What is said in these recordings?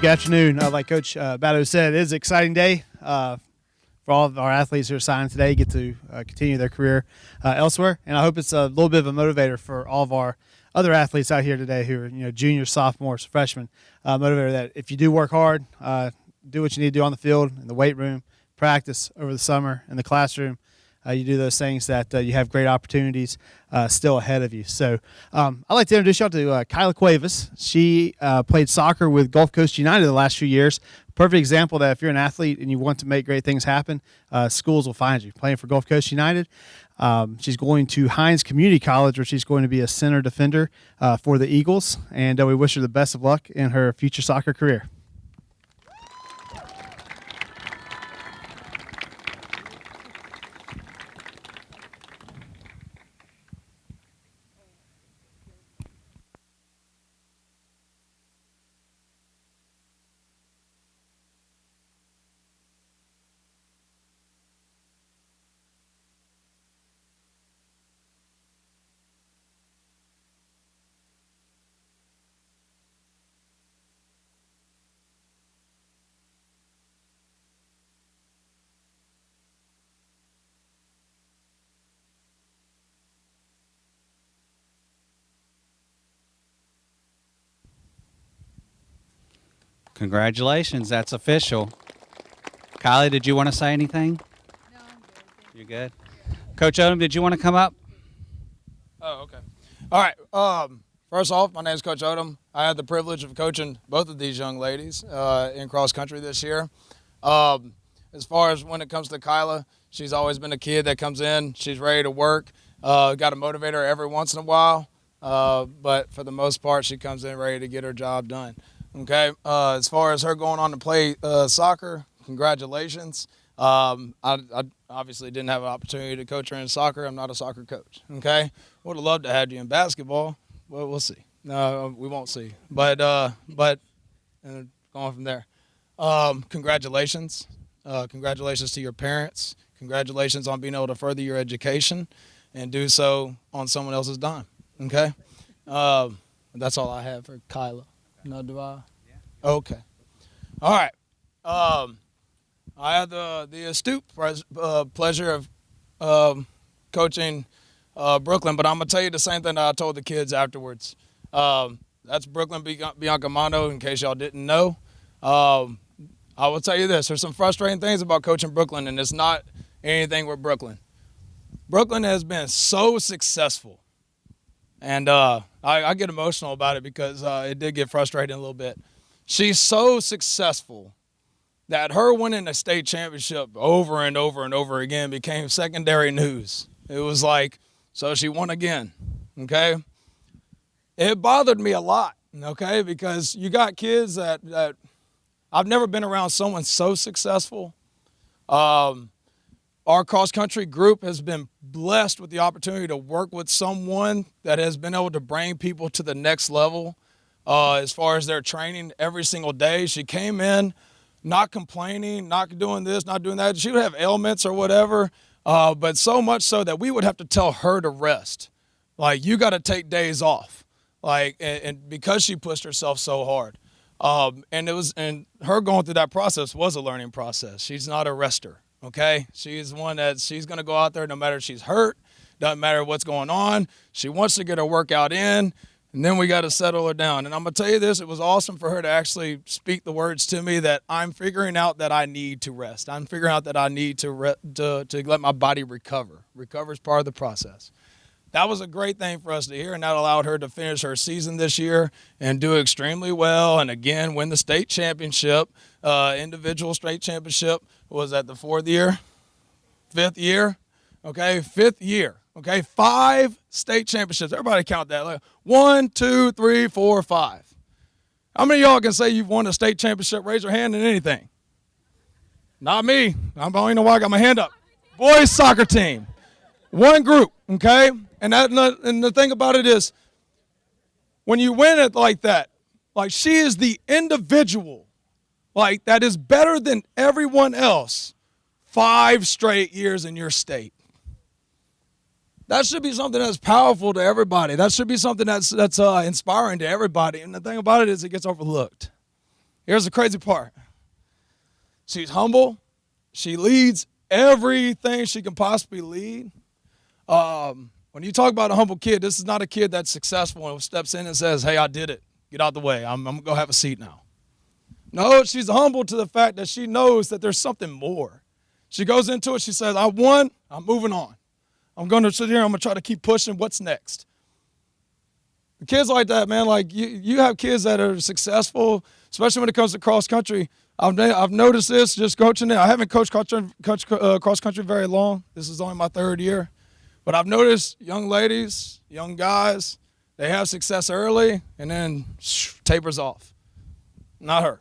good afternoon. Like Coach Batto said, it is an exciting day for all of our athletes who are signed today, get to continue their career elsewhere. And I hope it's a little bit of a motivator for all of our other athletes out here today who are juniors, sophomores, freshmen. Motivator that if you do work hard, do what you need to do on the field, in the weight room, practice over the summer, in the classroom, you do those things that you have great opportunities still ahead of you. So I'd like to introduce y'all to Kyla Cuevas. She played soccer with Gulf Coast United the last few years. Perfect example that if you're an athlete and you want to make great things happen, schools will find you. Playing for Gulf Coast United, she's going to Hines Community College, where she's going to be a center defender for the Eagles. And we wish her the best of luck in her future soccer career. Congratulations, that's official. Kylie, did you want to say anything? No, I'm good. You're good. Coach Odom, did you want to come up? Oh, okay. All right. First off, my name is Coach Odom. I had the privilege of coaching both of these young ladies in cross country this year. As far as when it comes to Kyla, she's always been a kid that comes in. She's ready to work. Got to motivate her every once in a while. But for the most part, she comes in ready to get her job done. Okay. As far as her going on to play soccer, congratulations. I obviously didn't have an opportunity to coach her in soccer. I'm not a soccer coach. Okay. Would have loved to have you in basketball. Well, we'll see. No, we won't see. But going from there. Congratulations. Congratulations to your parents. Congratulations on being able to further your education and do so on someone else's dime. Okay. That's all I have for Kyla. No, do I? Yeah. Okay. All right. I had the astute pleasure of coaching Brooklyn, but I'm going to tell you the same thing that I told the kids afterwards. That's Brooklyn Biancamano, in case y'all didn't know. I will tell you this. There's some frustrating things about coaching Brooklyn, and it's not anything with Brooklyn. Brooklyn has been so successful. And I get emotional about it because it did get frustrating a little bit. She's so successful that her winning a state championship over and over and over again became secondary news. It was like, so she won again, okay? It bothered me a lot, okay, because you got kids that I've never been around someone so successful. Our cross-country group has been blessed with the opportunity to work with someone that has been able to bring people to the next level as far as their training every single day. She came in not complaining, not doing this, not doing that. She would have ailments or whatever, but so much so that we would have to tell her to rest. Like, you got to take days off, like, and because she pushed herself so hard. And her going through that process was a learning process. She's not a rester. Okay, she's one that she's going to go out there no matter if she's hurt, doesn't matter what's going on. She wants to get her workout in, and then we got to settle her down. And I'm going to tell you this, it was awesome for her to actually speak the words to me that I'm figuring out that I need to rest. I'm figuring out that I need to let my body recover. Recover is part of the process. That was a great thing for us to hear, and that allowed her to finish her season this year and do extremely well, and again win the state championship, individual state championship. Was that the fourth year? Fifth year? Okay, fifth year. Okay, 5 state championships. Everybody count that. 1, 2, 3, 4, 5. How many of y'all can say you've won a state championship? Raise your hand in anything. Not me. I don't even know why I got my hand up. Boys soccer team. One group, okay? And the thing about it is, when you win it like that, like she is the individual, like that is better than everyone else, 5 straight years in your state. That should be something that's powerful to everybody. That should be something that's inspiring to everybody. And the thing about it is it gets overlooked. Here's the crazy part. She's humble. She leads everything she can possibly lead. When you talk about a humble kid, this is not a kid that's successful and steps in and says, hey, I did it. Get out the way. I'm going to go have a seat now. No, she's humble to the fact that she knows that there's something more. She goes into it. She says, I won. I'm moving on. I'm going to sit here. I'm going to try to keep pushing. What's next? Kids like that, man, like you have kids that are successful, especially when it comes to cross country. I've noticed this just coaching it. I haven't coached cross country very long. This is only my 3rd year. But I've noticed young ladies, young guys, they have success early and then tapers off. Not her.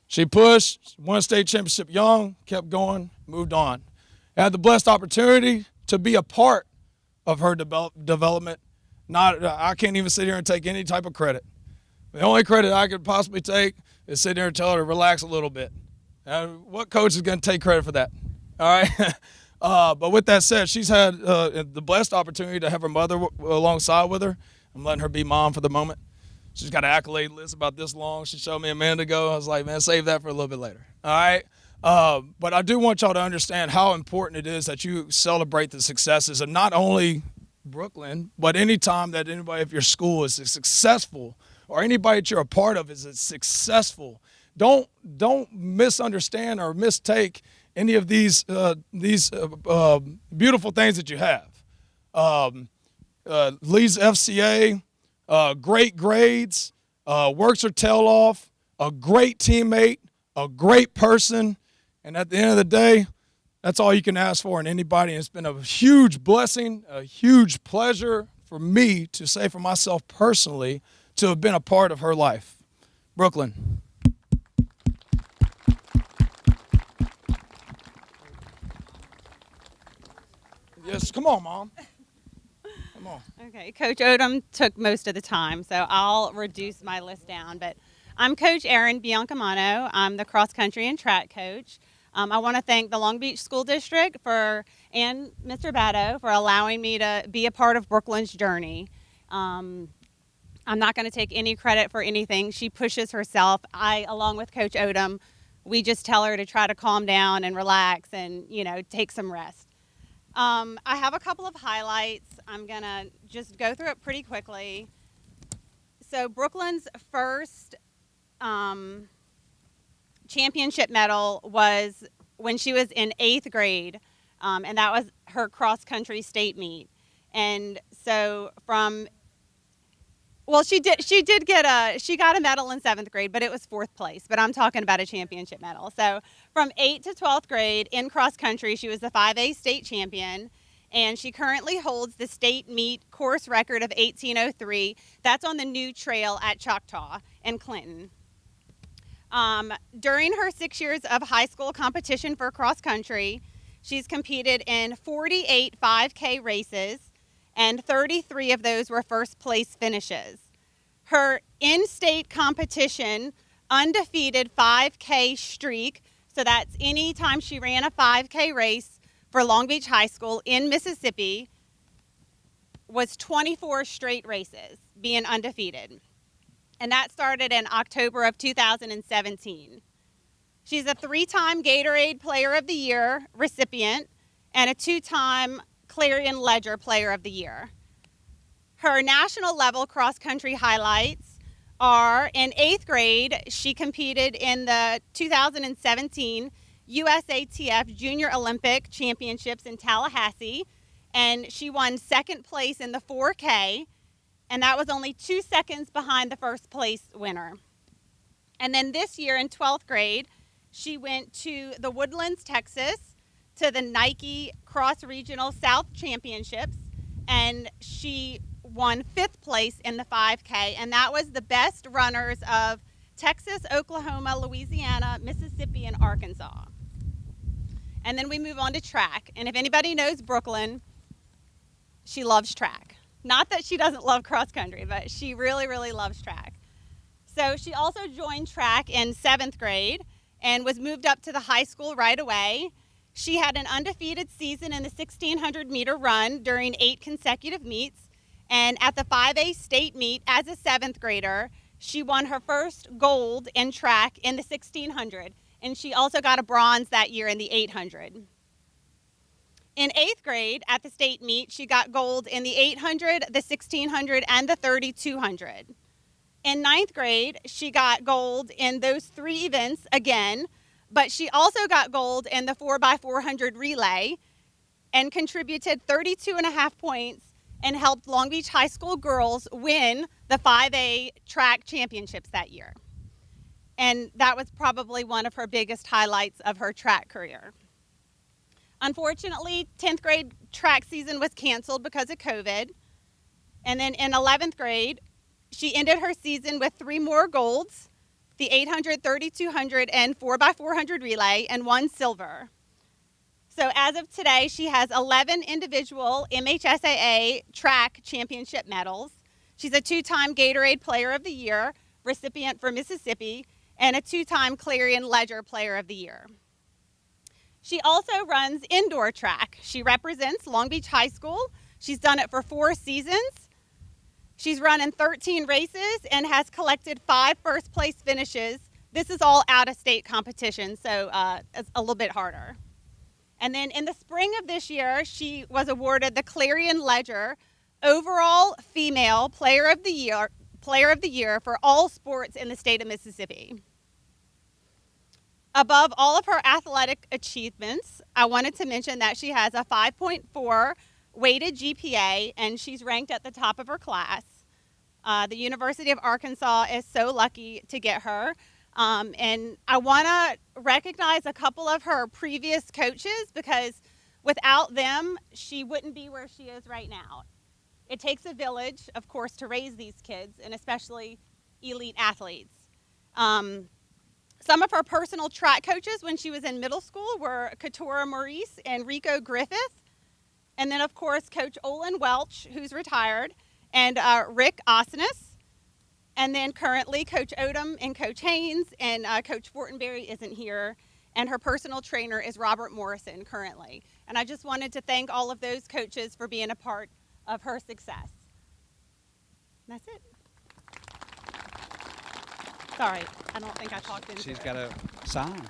She pushed, won a state championship young, kept going, moved on. I had the blessed opportunity to be a part of her development. I can't even sit here and take any type of credit. The only credit I could possibly take is sit there and tell her to relax a little bit. What coach is going to take credit for that? All right. But with that said, she's had the blessed opportunity to have her mother alongside with her. I'm letting her be mom for the moment. She's got an accolade list about this long. She showed me a minute ago. I was like, man, save that for a little bit later. All right. But I do want y'all to understand how important it is that you celebrate the successes of not only Brooklyn, but any time that anybody of your school is successful or anybody that you're a part of is successful. Don't misunderstand or mistake any of these beautiful things that you have. Leads FCA, great grades, works her tail off, a great teammate, a great person, and at the end of the day, that's all you can ask for in anybody. And it's been a huge blessing, a huge pleasure for me to say for myself personally to have been a part of her life. Brooklyn. Yes, come on, Mom. Come on. Okay, Coach Odom took most of the time, so I'll reduce my list down. But I'm Coach Erin Biancamano. I'm the cross country and track coach. I want to thank the Long Beach School District and Mr. Batto for allowing me to be a part of Brooklyn's journey. I'm not going to take any credit for anything. She pushes herself. Along with Coach Odom, we just tell her to try to calm down and relax and, take some rest. I have a couple of highlights. I'm going to just go through it pretty quickly. So Brooklyn's first championship medal was when she was in 8th grade, and that was her cross-country state meet. And so she got a medal in 7th grade, but it was 4th place. But I'm talking about a championship medal. So from 8th to 12th grade in cross country, she was the 5A state champion, and she currently holds the state meet course record of 18:03. That's on the new trail at Choctaw in Clinton. During her 6 years of high school competition for cross country, she's competed in 48 5K races, and 33 of those were first place finishes. Her in-state competition undefeated 5K streak, so that's any time she ran a 5K race for Long Beach High School in Mississippi, was 24 straight races, being undefeated. And that started in October of 2017. She's a 3-time Gatorade Player of the Year recipient and a 2-time Clarion Ledger Player of the Year. Her national level cross-country highlights are in 8th grade, she competed in the 2017 USATF Junior Olympic Championships in Tallahassee, and she won 2nd place in the 4K, and that was only 2 seconds behind the first place winner. And then this year in 12th grade, she went to the Woodlands, Texas, to the Nike Cross Regional South Championships, and she won 5th place in the 5K, and that was the best runners of Texas, Oklahoma, Louisiana, Mississippi, and Arkansas. And then we move on to track, and if anybody knows Brooklyn, she loves track. Not that she doesn't love cross country, but she really, really loves track. So she also joined track in 7th grade and was moved up to the high school right away. She had an undefeated season in the 1,600 meter run during 8 consecutive meets. And at the 5A state meet as a 7th grader, She won her first gold in track in the 1600, and she also got a bronze that year in the 800. In 8th grade at the state meet, she got gold in the 800, the 1600, and the 3200. In 9th grade, she got gold in those 3 events again, but she also got gold in the 4x400 relay and contributed 32.5 points and helped Long Beach High School girls win the 5A track championships that year. And that was probably one of her biggest highlights of her track career. Unfortunately, 10th grade track season was canceled because of COVID. And then in 11th grade, she ended her season with 3 more golds, the 800, 3200, and 4x400 relay, and 1 silver. So as of today, she has 11 individual MHSAA track championship medals. She's a 2-time Gatorade Player of the Year recipient for Mississippi and a 2-time Clarion Ledger Player of the Year. She also runs indoor track. She represents Long Beach High School. She's done it for 4 seasons. She's run in 13 races and has collected 5 first-place finishes. This is all out-of-state competition, so it's a little bit harder. And then in the spring of this year, she was awarded the Clarion Ledger Overall Female Player of the Year for all sports in the state of Mississippi. Above all of her athletic achievements, I wanted to mention that she has a 5.4 weighted GPA, and she's ranked at the top of her class. The University of Arkansas is so lucky to get her. And I want to recognize a couple of her previous coaches because without them, she wouldn't be where she is right now. It takes a village, of course, to raise these kids, and especially elite athletes. Some of her personal track coaches when she was in middle school were Katora Maurice and Rico Griffith. And then, of course, Coach Olin Welch, who's retired, and Rick Osnes. And then currently Coach Odom and Coach Haynes, and Coach Fortenberry isn't here. And her personal trainer is Robert Morrison currently. And I just wanted to thank all of those coaches for being a part of her success. And that's it. Sorry, I don't think I talked into She's it. got a sign.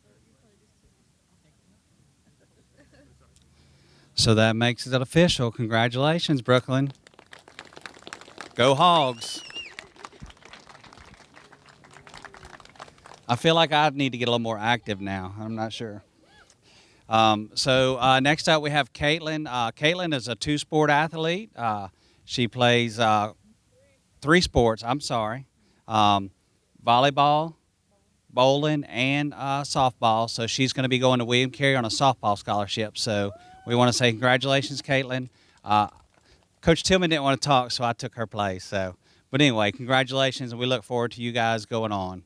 Oh, you go. So that makes it official. Congratulations, Brooklyn. Go Hogs. I feel like I need to get a little more active now. I'm not sure. So next up we have Caitlin. Caitlin is a 2-sport athlete. She plays 3 sports, volleyball, bowling, and softball. So she's going to be going to William Carey on a softball scholarship. So we want to say congratulations, Caitlin. Coach Tillman didn't want to talk, so I took her place. But anyway, congratulations, and we look forward to you guys going on.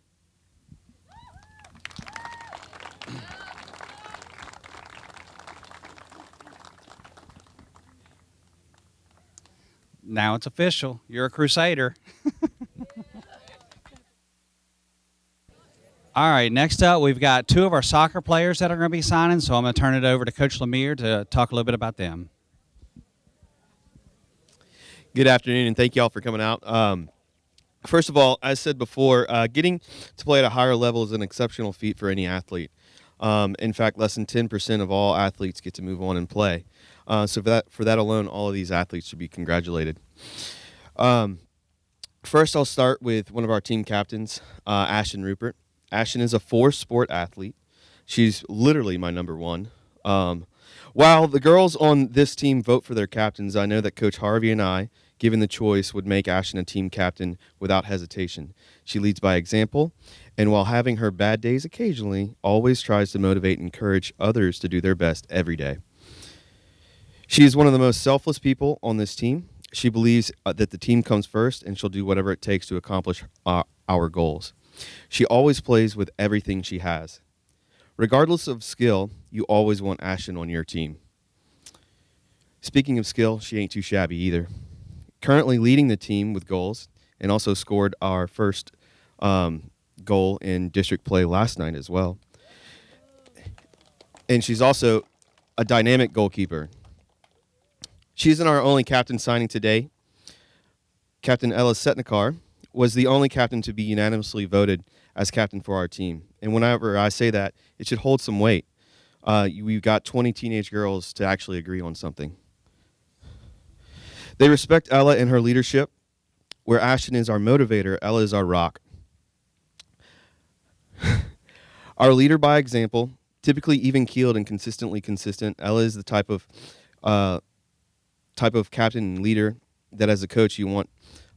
Now it's official. You're a Crusader. All right, next up, we've got 2 of our soccer players that are going to be signing, so I'm going to turn it over to Coach Lemire to talk a little bit about them. Good afternoon, and thank you all for coming out. First of all, as said before, getting to play at a higher level is an exceptional feat for any athlete. In fact, less than 10% of all athletes get to move on and play. So for that alone, all of these athletes should be congratulated. First, I'll start with one of our team captains, Ashton Rupert. Ashton is a 4-sport athlete. She's literally my number 1. While the girls on this team vote for their captains, I know that Coach Harvey and I, given the choice, would make Ashton a team captain without hesitation. She leads by example, and while having her bad days occasionally, always tries to motivate and encourage others to do their best every day. She is one of the most selfless people on this team. She believes that the team comes first, and she'll do whatever it takes to accomplish our goals. She always plays with everything she has. Regardless of skill, you always want Ashton on your team. Speaking of skill, she ain't too shabby either. Currently leading the team with goals and also scored our first goal in district play last night as well. And she's also a dynamic goalkeeper. She isn't our only captain signing today. Captain Ella Setnikar was the only captain to be unanimously voted as captain for our team. And whenever I say that, it should hold some weight. We've got 20 teenage girls to actually agree on something. They respect Ella and her leadership. Where Ashton is our motivator, Ella is our rock. Our leader by example, typically even-keeled and consistently consistent. Ella is the type of captain and leader that, as a coach, you want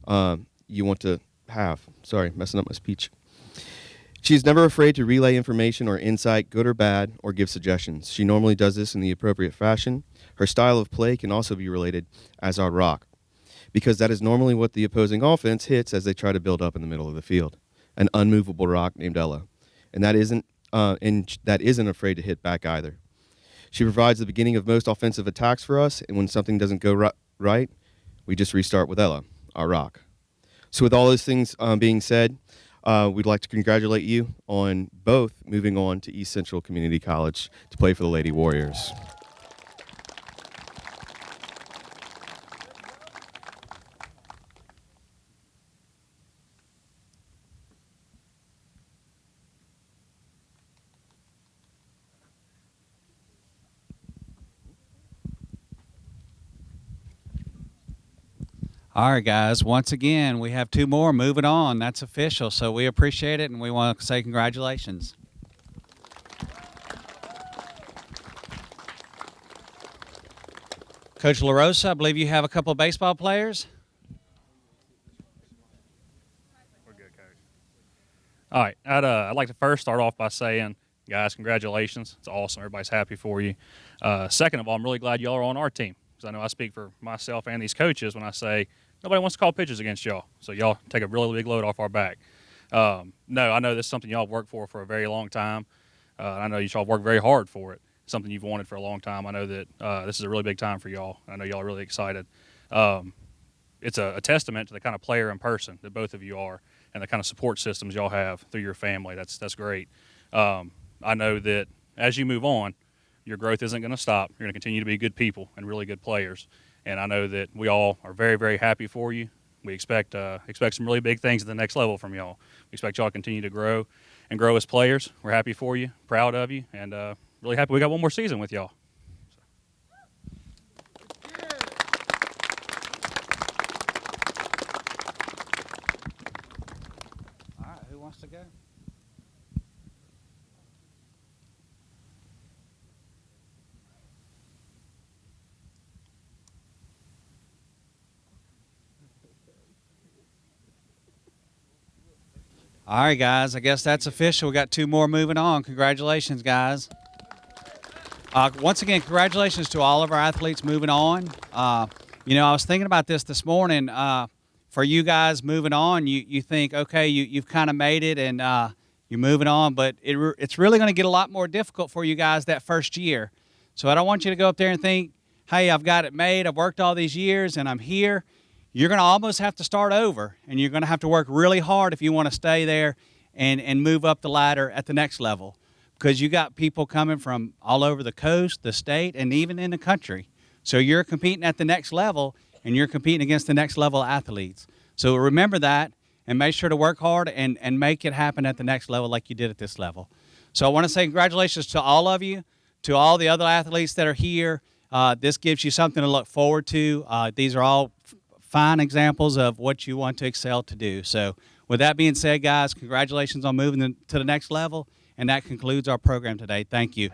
to have. Sorry, messing up my speech. She's never afraid to relay information or insight, good or bad, or give suggestions. She normally does this in the appropriate fashion. Her style of play can also be related as our rock, because that is normally what the opposing offense hits as they try to build up in the middle of the field. An unmovable rock named Ella, and that isn't afraid to hit back either. She provides the beginning of most offensive attacks for us, and when something doesn't go right, we just restart with Ella, our rock. So with all those things being said, we'd like to congratulate you on both moving on to East Central Community College to play for the Lady Warriors. All right, guys. Once again, we have 2 more moving on. That's official, so we appreciate it, and we want to say congratulations. Coach LaRosa, I believe you have a couple of baseball players. We're good, Coach. All right, I'd like to first start off by saying, guys, congratulations. It's awesome. Everybody's happy for you. Second of all, I'm really glad y'all are on our team, because I know I speak for myself and these coaches when I say nobody wants to call pitches against y'all. So y'all take a really big load off our back. No, I know this is something y'all have worked for a very long time. I know y'all worked very hard for it. It's something you've wanted for a long time. I know that this is a really big time for y'all. I know y'all are really excited. It's a testament to the kind of player and person that both of you are, and the kind of support systems y'all have through your family. That's great. I know that as you move on, your growth isn't going to stop. You're going to continue to be good people and really good players. And I know that we all are very happy for you. We expect some really big things at the next level from y'all. We expect y'all to continue to grow as players. We're happy for you, proud of you, and really happy we got one more season with y'all. All right, who wants to go? All right, guys. I guess that's official. We got 2 more moving on. Congratulations, guys. Once again, congratulations to all of our athletes moving on. I was thinking about this morning. For you guys moving on, you think, okay, you've kind of made it and you're moving on, but it's really going to get a lot more difficult for you guys that first year. So I don't want you to go up there and think, hey, I've got it made. I've worked all these years and I'm here. You're going to almost have to start over, and you're going to have to work really hard if you want to stay there and move up the ladder at the next level, because you got people coming from all over the coast, the state, and even in the country. So you're competing at the next level, and you're competing against the next level athletes. So remember that and make sure to work hard and make it happen at the next level like you did at this level. So I want to say congratulations to all of you, to all the other athletes that are here. This gives you something to look forward to. These are all fine examples of what you want to excel to do. So with that being said, guys, congratulations on moving to the next level, and that concludes our program today. Thank you.